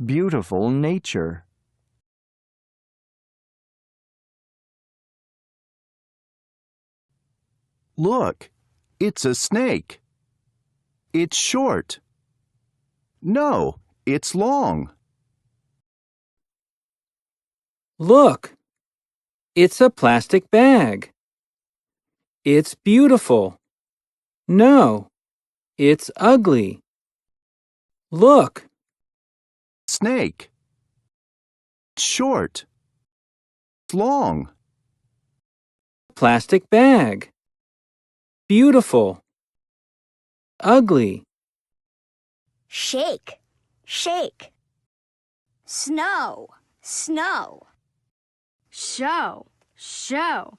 Beautiful nature. Look, it's a snake. It's short. No, it's long. Look, it's a plastic bag. It's beautiful. No, it's ugly. Look, Snake. It's short. It's long. plastic bag. Beautiful. Ugly. Shake, shake. Snow, snow. Show, show.